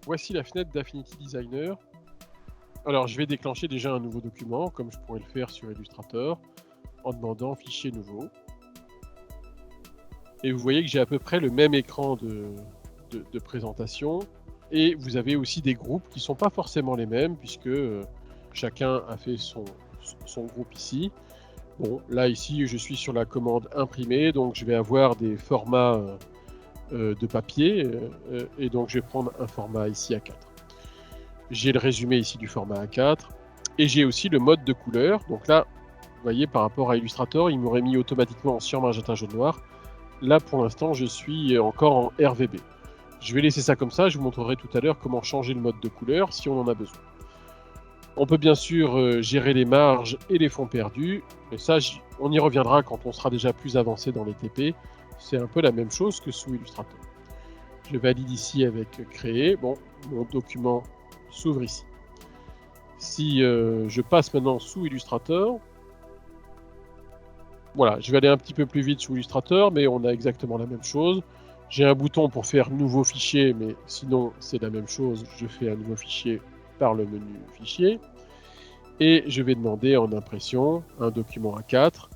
voici la fenêtre d'Affinity Designer. Alors, je vais déclencher déjà un nouveau document, comme je pourrais le faire sur Illustrator, en demandant Fichier nouveau. Et vous voyez que j'ai à peu près le même écran de présentation. Et vous avez aussi des groupes qui ne sont pas forcément les mêmes, puisque chacun a fait son groupe ici. Bon, là, ici, je suis sur la commande imprimer, donc je vais avoir des formats de papier, et donc je vais prendre un format ici A4. J'ai le résumé ici du format A4, et j'ai aussi le mode de couleur. Donc là, vous voyez, par rapport à Illustrator, il m'aurait mis automatiquement en cyan, magenta, jaune, noir. Là, pour l'instant, je suis encore en RVB. Je vais laisser ça comme ça, je vous montrerai tout à l'heure comment changer le mode de couleur si on en a besoin. On peut bien sûr gérer les marges et les fonds perdus, mais ça, on y reviendra quand on sera déjà plus avancé dans les TP. C'est un peu la même chose que sous Illustrator. Je valide ici avec Créer. Bon, mon document s'ouvre ici. Si je passe maintenant sous Illustrator, voilà, je vais aller un petit peu plus vite sous Illustrator, mais on a exactement la même chose. J'ai un bouton pour faire nouveau fichier, mais sinon c'est la même chose. Je fais un nouveau fichier par le menu fichier. Et je vais demander en impression un document A4.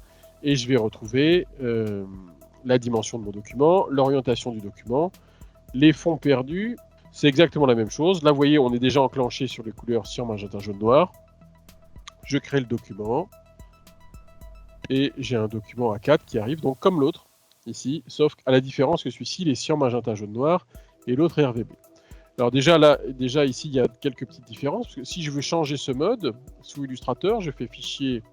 Et je vais retrouver la dimension de mon document, l'orientation du document, les fonds perdus. C'est exactement la même chose. Là, vous voyez, on est déjà enclenché sur les couleurs cyan, magenta, jaune, noir. Je crée le document. Et j'ai un document A4 qui arrive, donc comme l'autre, ici, sauf à la différence que celui-ci, il est cyan, magenta, jaune, noir, et l'autre est RVB. Alors déjà ici, il y a quelques petites différences, parce que si je veux changer ce mode, sous Illustrator, je fais Fichier,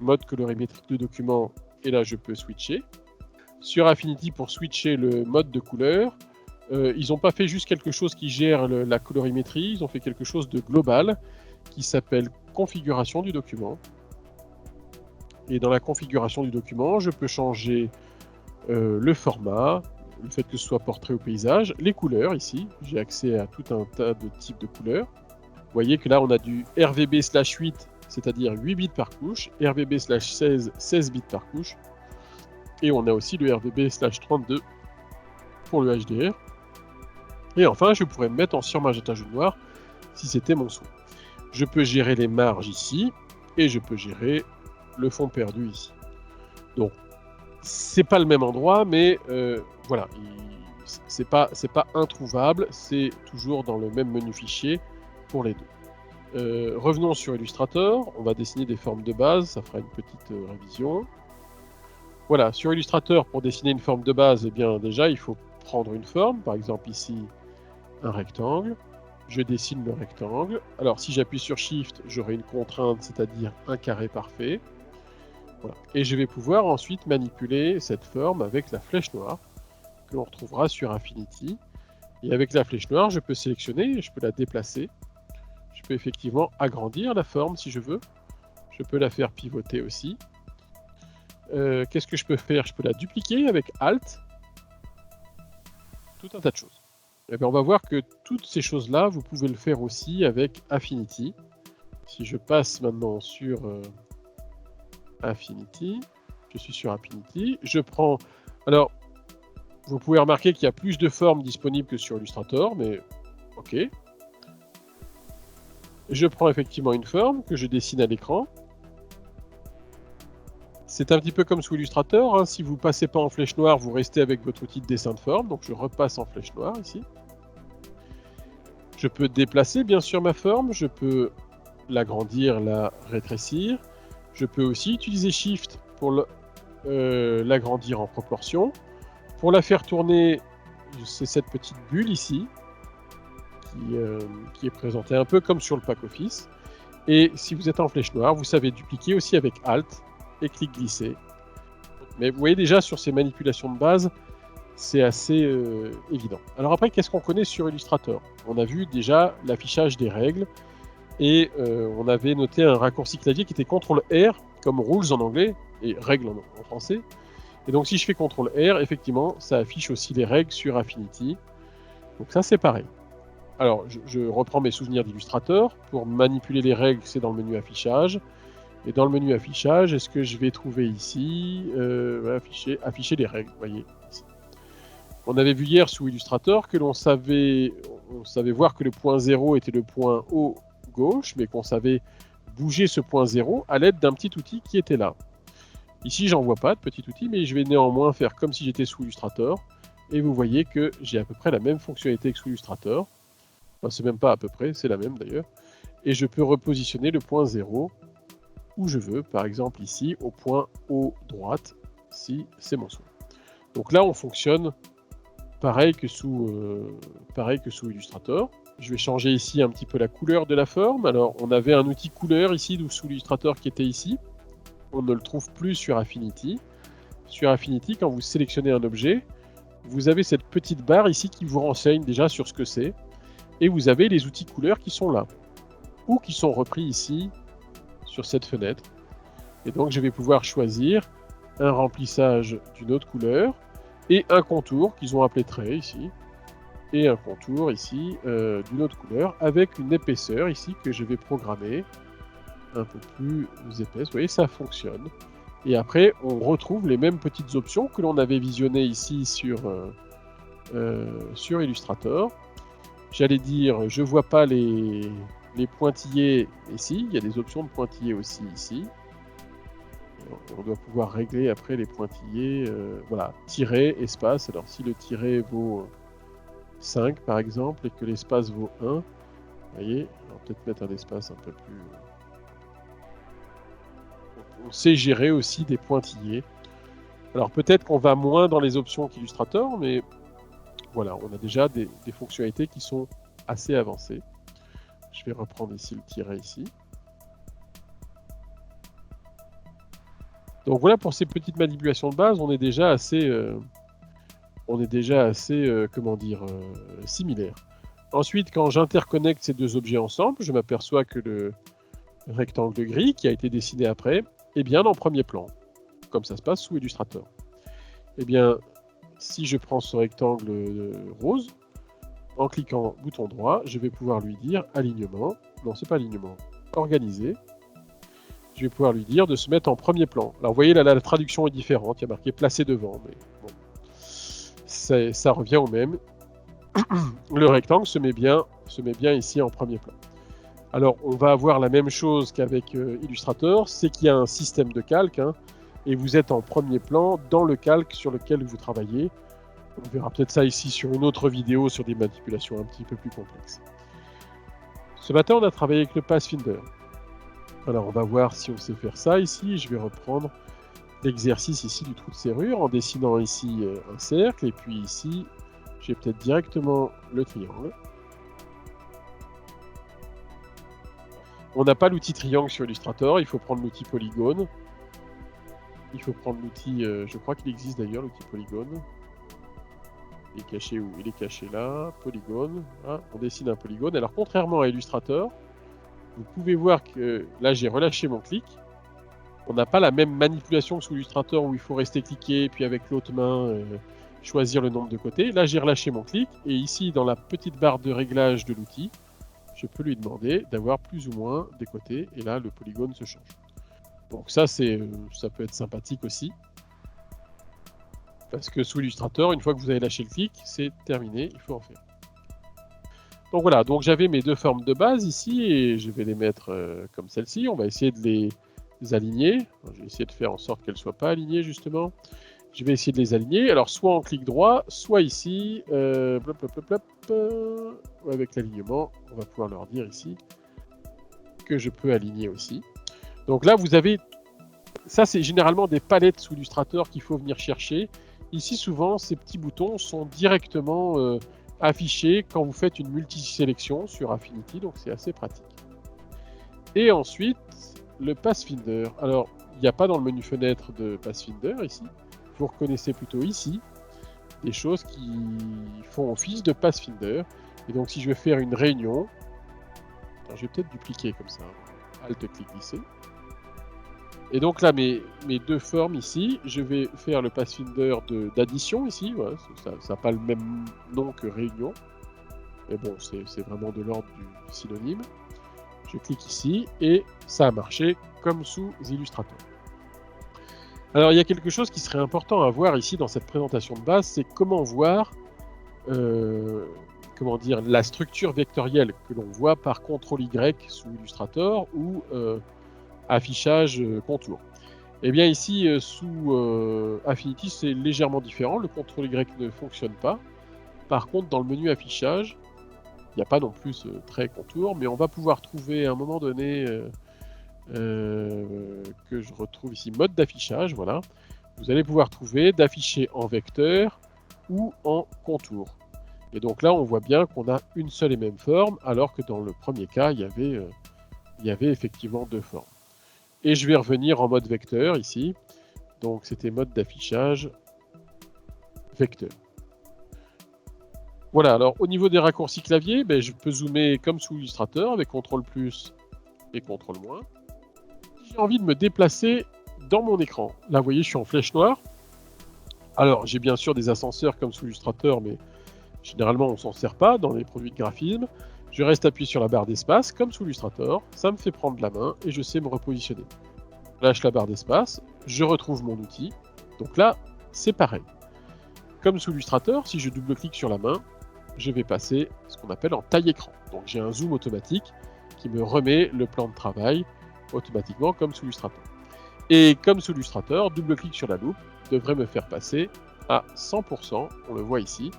Mode colorimétrique de document, et là, je peux switcher. Sur Affinity, pour switcher le mode de couleur, ils n'ont pas fait juste quelque chose qui gère la colorimétrie, ils ont fait quelque chose de global, qui s'appelle Configuration du document. Et dans la configuration du document, je peux changer le format, le fait que ce soit portrait ou paysage, les couleurs ici, j'ai accès à tout un tas de types de couleurs. Vous voyez que là on a du RVB/8, c'est-à-dire 8 bits par couche, RVB/16, 16 bits par couche, et on a aussi le RVB/32 pour le HDR. Et enfin, je pourrais me mettre en cyan, magenta, jaune, noir si c'était mon souhait. Je peux gérer les marges ici, et je peux gérer le fond perdu ici. Donc, c'est pas le même endroit, mais voilà, c'est pas introuvable, c'est toujours dans le même menu fichier pour les deux. Revenons sur Illustrator, on va dessiner des formes de base, ça fera une petite révision. Voilà, sur Illustrator, pour dessiner une forme de base, eh bien déjà il faut prendre une forme, par exemple ici un rectangle. Je dessine le rectangle. Alors si j'appuie sur Shift, j'aurai une contrainte, c'est-à-dire un carré parfait. Voilà. Et je vais pouvoir ensuite manipuler cette forme avec la flèche noire que l'on retrouvera sur Affinity. Et avec la flèche noire, je peux sélectionner, je peux la déplacer. Je peux effectivement agrandir la forme si je veux. Je peux la faire pivoter aussi. Qu'est-ce que je peux faire? Je peux la dupliquer avec Alt. Tout un tas de choses. Et bien, on va voir que toutes ces choses-là, vous pouvez le faire aussi avec Affinity. Si je passe maintenant sur Affinity, je suis sur Affinity, je prends... Alors, vous pouvez remarquer qu'il y a plus de formes disponibles que sur Illustrator, mais ok. Je prends effectivement une forme que je dessine à l'écran. C'est un petit peu comme sous Illustrator, hein. Si vous ne passez pas en flèche noire, vous restez avec votre outil de dessin de forme, donc je repasse en flèche noire ici. Je peux déplacer bien sûr ma forme, je peux l'agrandir, la rétrécir. Je peux aussi utiliser Shift pour l'agrandir en proportion. Pour la faire tourner, c'est cette petite bulle ici, qui est présentée un peu comme sur le pack Office. Et si vous êtes en flèche noire, vous savez dupliquer aussi avec Alt et clic glisser. Mais vous voyez déjà sur ces manipulations de base, c'est assez évident. Alors après, qu'est-ce qu'on connaît sur Illustrator? On a vu déjà l'affichage des règles, et on avait noté un raccourci clavier qui était CTRL-R, comme Rules en anglais, et Règles en français. Et donc si je fais CTRL-R, effectivement, ça affiche aussi les règles sur Affinity. Donc ça, c'est pareil. Alors, je reprends mes souvenirs d'Illustrator. Pour manipuler les règles, c'est dans le menu affichage. Et dans le menu affichage, est-ce que je vais trouver ici afficher les règles, vous voyez ici. On avait vu hier sous Illustrator que l'on savait, on savait voir que le point 0 était le point haut gauche, mais qu'on savait bouger ce point 0 à l'aide d'un petit outil qui était là. Ici, j'en vois pas de petit outil, mais je vais néanmoins faire comme si j'étais sous Illustrator. Et vous voyez que j'ai à peu près la même fonctionnalité que sous Illustrator. Enfin, c'est même pas à peu près, c'est la même d'ailleurs. Et je peux repositionner le point 0 où je veux, par exemple ici, au point haut droite, si c'est mon souhait. Donc là, on fonctionne pareil que sous Illustrator. Je vais changer ici un petit peu la couleur de la forme. Alors, on avait un outil couleur ici, sous Illustrator qui était ici. On ne le trouve plus sur Affinity. Sur Affinity, quand vous sélectionnez un objet, vous avez cette petite barre ici qui vous renseigne déjà sur ce que c'est. Et vous avez les outils couleurs qui sont là. Ou qui sont repris ici, sur cette fenêtre. Et donc, je vais pouvoir choisir un remplissage d'une autre couleur et un contour qu'ils ont appelé trait ici. Et un contour ici d'une autre couleur avec une épaisseur ici que je vais programmer un peu plus épaisse. Vous voyez, ça fonctionne. Et après, on retrouve les mêmes petites options que l'on avait visionnées ici sur Illustrator. J'allais dire, je vois pas les pointillés ici. Il y a des options de pointillés aussi ici. On doit pouvoir régler après les pointillés. Voilà, tiret, espace. Alors si le tiret vaut 5 par exemple et que l'espace vaut 1, vous voyez, on va peut-être mettre un espace un peu plus... On sait gérer aussi des pointillés. Alors peut-être qu'on va moins dans les options qu'Illustrator, mais voilà, on a déjà des fonctionnalités qui sont assez avancées. Je vais reprendre ici le tiret ici. Donc voilà pour ces petites manipulations de base, on est déjà assez comment dire, similaire. Ensuite, quand j'interconnecte ces deux objets ensemble, je m'aperçois que le rectangle gris qui a été dessiné après est bien en premier plan, comme ça se passe sous Illustrator. Eh bien, si je prends ce rectangle rose, en cliquant bouton droit, je vais pouvoir lui dire alignement. Non, c'est pas alignement. Organiser. Je vais pouvoir lui dire de se mettre en premier plan. Alors, vous voyez, là, la traduction est différente. Il y a marqué placer devant, mais bon. Ça revient au même. Le rectangle se met bien ici en premier plan. Alors, on va avoir la même chose qu'avec Illustrator, c'est qu'il y a un système de calque, hein, et vous êtes en premier plan dans le calque sur lequel vous travaillez. On verra peut-être ça ici sur une autre vidéo sur des manipulations un petit peu plus complexes. Ce matin, on a travaillé avec le Pathfinder. Alors, on va voir si on sait faire ça ici. Je vais reprendre l'exercice ici du trou de serrure en dessinant ici un cercle, et puis ici, j'ai peut-être directement le triangle. On n'a pas l'outil triangle sur Illustrator, il faut prendre l'outil polygone. Il faut prendre l'outil, je crois qu'il existe d'ailleurs l'outil polygone. Il est caché où? Il est caché là, polygone. Ah, on dessine un polygone. Alors contrairement à Illustrator, vous pouvez voir que là j'ai relâché mon clic. On n'a pas la même manipulation que sous Illustrator où il faut rester cliqué, puis avec l'autre main choisir le nombre de côtés. Là j'ai relâché mon clic, et ici dans la petite barre de réglage de l'outil, je peux lui demander d'avoir plus ou moins des côtés, et là le polygone se change. Donc ça peut être sympathique aussi. Parce que sous Illustrator, une fois que vous avez lâché le clic, c'est terminé, il faut en faire. Donc voilà, donc j'avais mes deux formes de base ici, et je vais les mettre comme celle-ci. On va essayer de les aligner. Je vais essayer de faire en sorte qu'elles ne soient pas alignées, justement. Je vais essayer de les aligner. Alors, soit en clic droit, soit ici, avec l'alignement, on va pouvoir leur dire ici que je peux aligner aussi. Donc là, vous avez... Ça, c'est généralement des palettes sous Illustrator qu'il faut venir chercher. Ici, souvent, ces petits boutons sont directement affichés quand vous faites une multisélection sur Affinity, donc c'est assez pratique. Et ensuite, le Pathfinder. Alors, il n'y a pas dans le menu fenêtre de Pathfinder ici. Vous reconnaissez plutôt ici des choses qui font office de Pathfinder. Et donc, si je veux faire une réunion, alors, je vais peut-être dupliquer comme ça. Alt-clic glisser. Et donc là, mes deux formes ici, je vais faire le Pathfinder d'addition ici. Voilà, ça n'a pas le même nom que réunion. Mais bon, c'est vraiment de l'ordre du synonyme. Je clique ici et ça a marché comme sous Illustrator. Alors il y a quelque chose qui serait important à voir ici dans cette présentation de base, c'est comment voir comment dire, la structure vectorielle que l'on voit par CTRL-Y sous Illustrator ou affichage contour. Et bien ici, sous Affinity, c'est légèrement différent. Le CTRL-Y ne fonctionne pas. Par contre, dans le menu affichage, il n'y a pas non plus ce trait contour, mais on va pouvoir trouver à un moment donné que je retrouve ici mode d'affichage, voilà. Vous allez pouvoir trouver d'afficher en vecteur ou en contour. Et donc là, on voit bien qu'on a une seule et même forme, alors que dans le premier cas, il y avait effectivement deux formes. Et je vais revenir en mode vecteur ici. Donc c'était mode d'affichage vecteur. Voilà, alors au niveau des raccourcis clavier, ben, je peux zoomer comme sous Illustrator avec CTRL plus et CTRL moins. Si j'ai envie de me déplacer dans mon écran, là vous voyez je suis en flèche noire. Alors j'ai bien sûr des ascenseurs comme sous Illustrator, mais généralement on ne s'en sert pas dans les produits de graphisme. Je reste appuyé sur la barre d'espace comme sous Illustrator, ça me fait prendre la main et je sais me repositionner. Je lâche la barre d'espace, je retrouve mon outil. Donc là c'est pareil. Comme sous Illustrator, si je double-clique sur la main, je vais passer ce qu'on appelle en taille écran. Donc j'ai un zoom automatique qui me remet le plan de travail automatiquement comme sous Illustrator. Et comme sous Illustrator, double-clic sur la loupe devrait me faire passer à 100%, on le voit ici.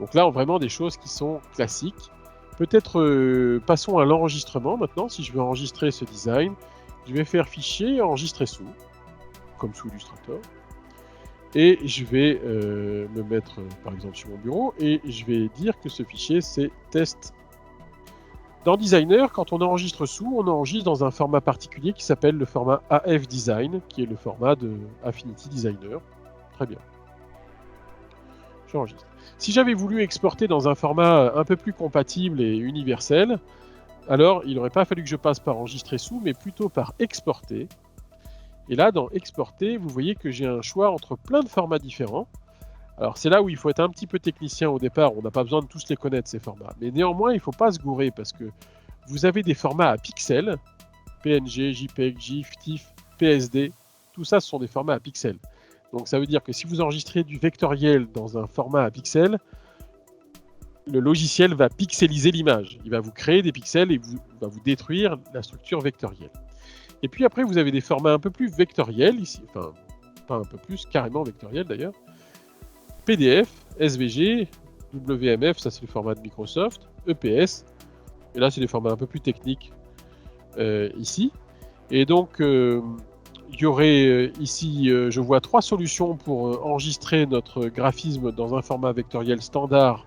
Donc là, vraiment des choses qui sont classiques. Peut-être passons à l'enregistrement maintenant. Si je veux enregistrer ce design, je vais faire fichier, enregistrer sous, comme sous Illustrator. Et je vais me mettre par exemple sur mon bureau et je vais dire que ce fichier c'est test. Dans Designer, quand on enregistre sous, on enregistre dans un format particulier qui s'appelle le format AF Design, qui est le format de Affinity Designer. Très bien. J'enregistre. Si j'avais voulu exporter dans un format un peu plus compatible et universel, alors il n'aurait pas fallu que je passe par enregistrer sous, mais plutôt par exporter. Et là, dans exporter, vous voyez que j'ai un choix entre plein de formats différents. Alors c'est là où il faut être un petit peu technicien au départ, on n'a pas besoin de tous les connaître ces formats. Mais néanmoins, il ne faut pas se gourer parce que vous avez des formats à pixels, PNG, JPEG, GIF, TIFF, PSD, tout ça ce sont des formats à pixels. Donc ça veut dire que si vous enregistrez du vectoriel dans un format à pixels, le logiciel va pixeliser l'image. Il va vous créer des pixels et va vous détruire la structure vectorielle. Et puis après, vous avez des formats un peu plus vectoriels ici, enfin, pas un peu plus, carrément vectoriels d'ailleurs. PDF, SVG, WMF, ça c'est le format de Microsoft, EPS, et là c'est des formats un peu plus techniques ici. Et donc, il y aurait ici, je vois 3 solutions pour enregistrer notre graphisme dans un format vectoriel standard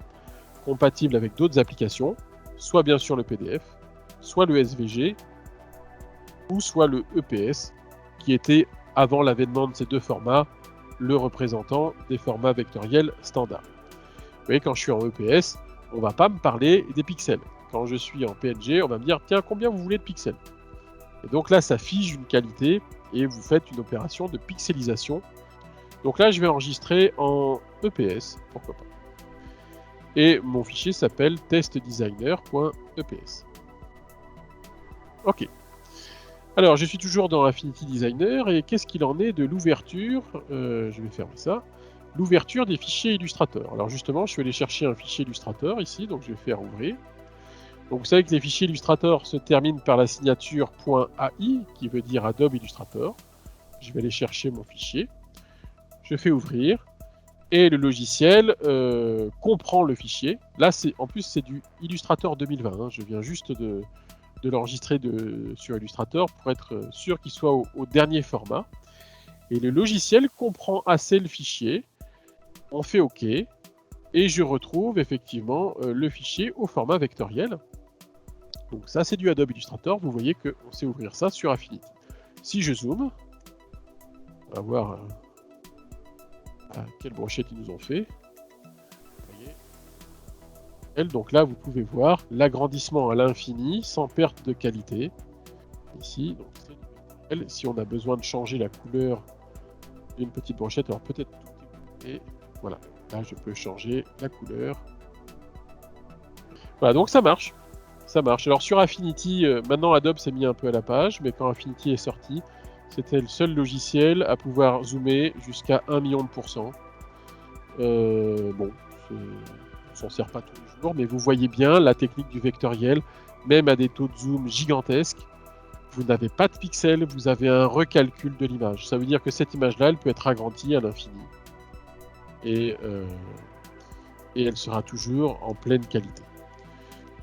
compatible avec d'autres applications, soit bien sûr le PDF, soit le SVG, ou soit le EPS, qui était, avant l'avènement de ces deux formats, le représentant des formats vectoriels standards. Vous voyez, quand je suis en EPS, on ne va pas me parler des pixels. Quand je suis en PNG, on va me dire, tiens, combien vous voulez de pixels? Et donc là, ça fige une qualité, et vous faites une opération de pixelisation. Donc là, je vais enregistrer en EPS, pourquoi pas. Et mon fichier s'appelle testdesigner.eps. Ok. Alors, je suis toujours dans Affinity Designer, et qu'est-ce qu'il en est de l'ouverture je vais fermer ça. L'ouverture des fichiers Illustrator. Alors justement, je suis allé chercher un fichier Illustrator ici, donc je vais faire ouvrir. Donc vous savez que les fichiers Illustrator se terminent par la signature .ai, qui veut dire Adobe Illustrator. Je vais aller chercher mon fichier. Je fais ouvrir. Et le logiciel comprend le fichier. Là, en plus, c'est du Illustrator 2020. Hein. Je viens juste de l'enregistrer sur Illustrator pour être sûr qu'il soit au dernier format. Et le logiciel comprend assez le fichier. On fait OK. Et je retrouve effectivement le fichier au format vectoriel. Donc ça, c'est du Adobe Illustrator. Vous voyez qu'on sait ouvrir ça sur Affinity. Si je zoome, on va voir quelle brochette ils nous ont fait. Vous voyez. Donc là, vous pouvez voir l'agrandissement à l'infini sans perte de qualité. Ici, donc si on a besoin de changer la couleur d'une petite brochette, alors peut-être tout est... Et voilà, là je peux changer la couleur. Voilà, donc ça marche. Ça marche. Alors sur Affinity, maintenant Adobe s'est mis un peu à la page, mais quand Affinity est sorti, c'était le seul logiciel à pouvoir zoomer jusqu'à 1 million de %. Bon, s'en sert pas tous les jours, mais vous voyez bien la technique du vectoriel, même à des taux de zoom gigantesques. Vous n'avez pas de pixels, vous avez un recalcul de l'image. Ça veut dire que cette image-là, elle peut être agrandie à l'infini. Et elle sera toujours en pleine qualité.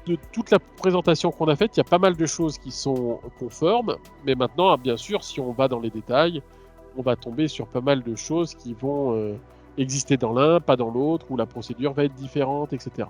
De toute la présentation qu'on a faite, il y a pas mal de choses qui sont conformes, mais maintenant, bien sûr, si on va dans les détails, on va tomber sur pas mal de choses qui vont exister dans l'un, pas dans l'autre, où la procédure va être différente, etc.